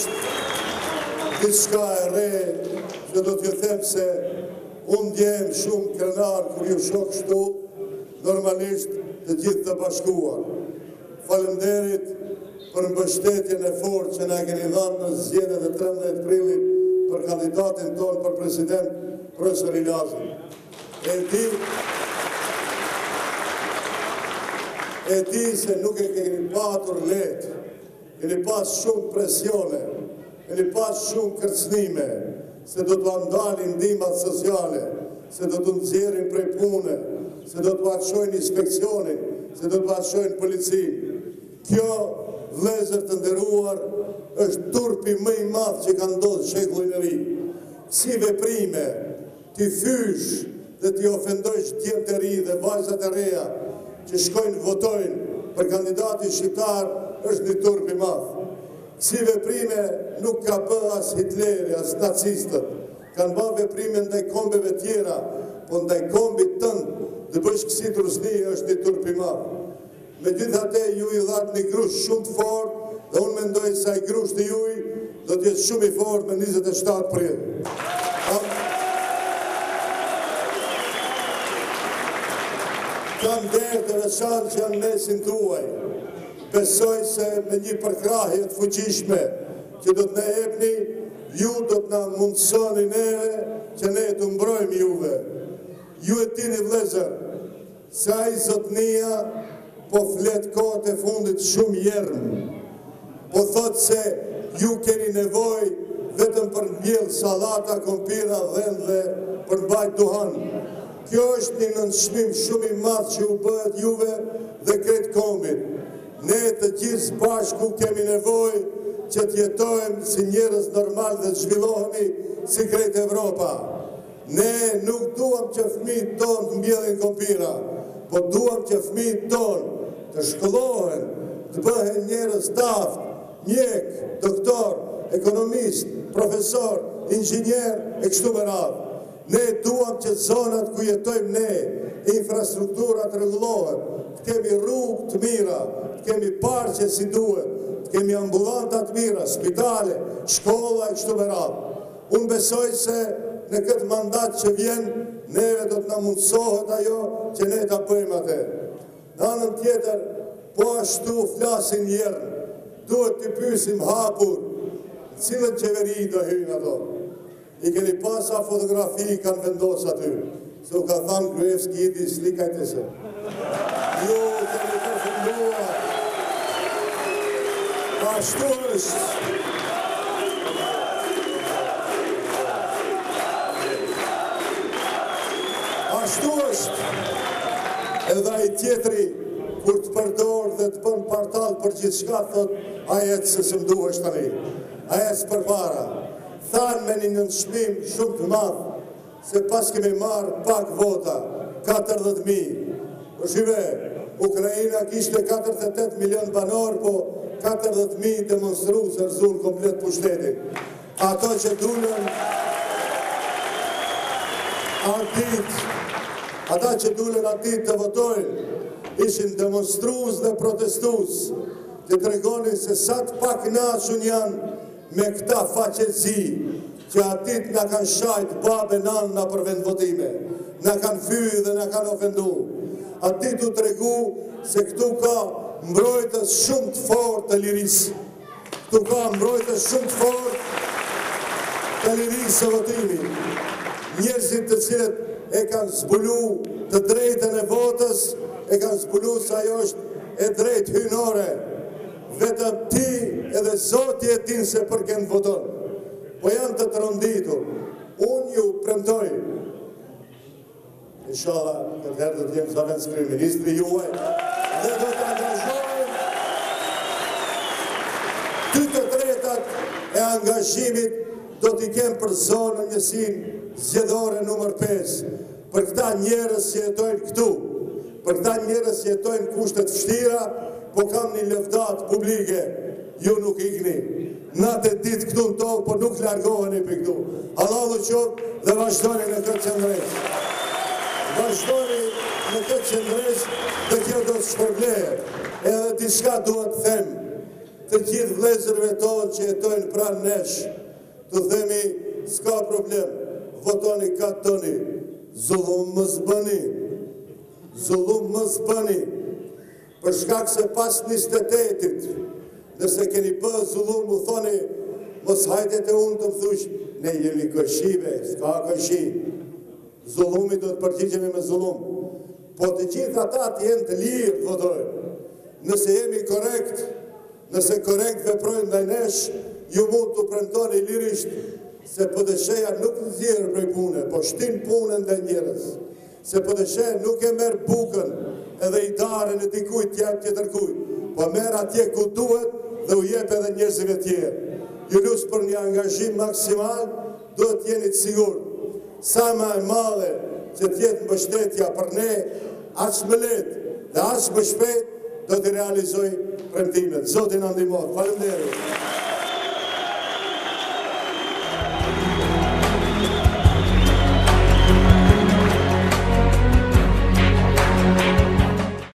është diçka e re që do t'ju them se unë ndjem shumë krenar kur ju shoh kështu, normalisht të gjithë të bashkuar. Faleminderit për mbështetjen e fortë që na keni dhënë në zgjedhjet e 13 prillit për kandidatin tonë për president, profesor Ilazin. E di se nuk e keni patur lehtë, keni pas shumë presione, keni pas shumë kërcënime, se do t'u ndalin ndihmat sociale, se do t'u nxjerrin prej pune, se do t'u çojnë inspeksionin, se do t'u çojnë policinë. Kjo, vëllezër të nderuar, është turpi më i madh që ka ndodhur shekullin e ri. Si veprime, ti fysh dhe ti ofendojsh djemt e ri dhe vajzat e reja që shkojnë votojnë për kandidatin shqiptar, është një turp i madh. Si veprime nuk ka bë as Hitleri, as nacistët. Kanë bë veprime ndaj kombeve tjera, po ndaj kombit tënd të bësh kësi trusni është një turp i madh. Megjithatë ju i dhatë një grusht shumë të fortë dhe unë mendoj se ai grusht i juaj do të jetë shumë i fortë në 27 prill. Kam derë të veçantë që janë mesin tuaj. Besoj se me një përkrahje të fuqishme që do të na jepni, ju do të na mundësoni neve që ne të mbrojmë juve. Ju e dini vëllezër, se ai zotnia po flet kohët e fundit shumë jerm. Po thot se ju keni nevojë vetëm për mbjell sallata, kompira, dhënë dhe për mbajt duhan. Kjo është një nënshmim shumë i madh që u bëhet juve dhe krejt kombit. Ne të gjithë bashku kemi nevojë që të jetojmë si njerëz normal dhe të zhvillohemi si krejt Evropa. Ne nuk duam që fëmijët tonë të mbjellin kompira, po duam që fëmijët tonë të shkollohen, të bëhen njerëz taft, mjek, doktor, ekonomist, profesor, inxhinier e kështu me radhë. Ne duam që zonat ku jetojmë ne, infrastrukturat rregullohen, të kemi rrugë të mira, të kemi parqe si duhet, të kemi ambulanta të mira, spitale, shkolla e kështu me radhë. Unë besoj se në këtë mandat që vjen, neve do të na mundsohet ajo që ne ta bëjmë atë. Në anën tjetër, po ashtu flasin njerën, duhet të pyesim hapur, cilën qeveri do hyjnë ato. I keni pasa fotografi kanë vendos aty, se u ka thamë Gruevski idi slikajte se. Ju keni përfunduar. Ashtu është. Ashtu është. Edhe ai tjetri, kur të përdor dhe të bën partal për gjithë shka, thot, ajet se së mduhesh tani, ajet së përpara. Thanë me një nënshmim shumë të madhë, se pas kemi marë pak vota, 40.000. Po shive, Ukrajina kishte 48 milion banor, po 40.000 demonstrues e rëzun komplet pushtetin. Ato që dulen atit të votojnë, ishin demonstrues dhe protestues, që të regonin se sa të pak nashun janë me këta faqezi, që atit nga kanë shajt babe nanë nga për vendvotime, nga kanë fyë dhe nga kanë ofendu. Atit u të regu se këtu ka mbrojtës shumë të fort të lirisë. Këtu ka mbrojtës shumë të fort të lirisë së votimi. Njerëzit të cilët e kanë zbulu të drejtën e votës, e kanë zbulu se ajo është e drejtë hynore. Vetëm ti edhe Zoti e din se për kënë voton. Po janë të rënditur. Unë ju premtoj, inshallah, këtë herë do t'jem zavend skri ministri juaj, dhe do t'angazhojmë ty të tretat e angazhimit do t'i kem për zonë njësin zgjedhore numër 5, për këta njerëz që jetojnë këtu, për këta njerëz që jetojnë kushtet vështira, po kam një lëvdat publike, ju nuk ikni. Natë e ditë këtu në tokë, po nuk largoheni për këtu. Allahu qoftë dhe vazhdoni në këtë qendres. Vazhdoni në këtë qendres dhe kjo do të shpërblehet. Edhe diçka duhet të them. të gjithë vëllezërve tonë që jetojnë pranë nesh, të themi s'ka problem, votoni katoni, zullum mos bëni, zullum mos bëni, për shkak se pas 28-it, nëse keni bë zullum, u thoni, mos hajtet e unë të më thush, ne jemi këshive, s'ka këshi, zullumi do të përgjigjemi me zullum, po të gjithë ata të jenë të lirë, votojnë, nëse jemi korekt, nëse korekt veprojnë ndaj nesh, ju mund të premtoni lirisht, se PDSH-ja nuk nxjerr prej pune, po shtin punën ndaj njerëz, se PDSH nuk e merr bukën, edhe i darën e dikujt t'jap tjetër kujt, po merr atje ku duhet dhe u jep edhe njerëzve tjerë. Ju lus për një angazhim maksimal, duhet jeni të sigurt. Sa më e madhe që t'jetë mbështetja për ne, aq më lehtë dhe aq më shpejt do të realizoj premtimet. Zoti na ndihmon. Faleminderit.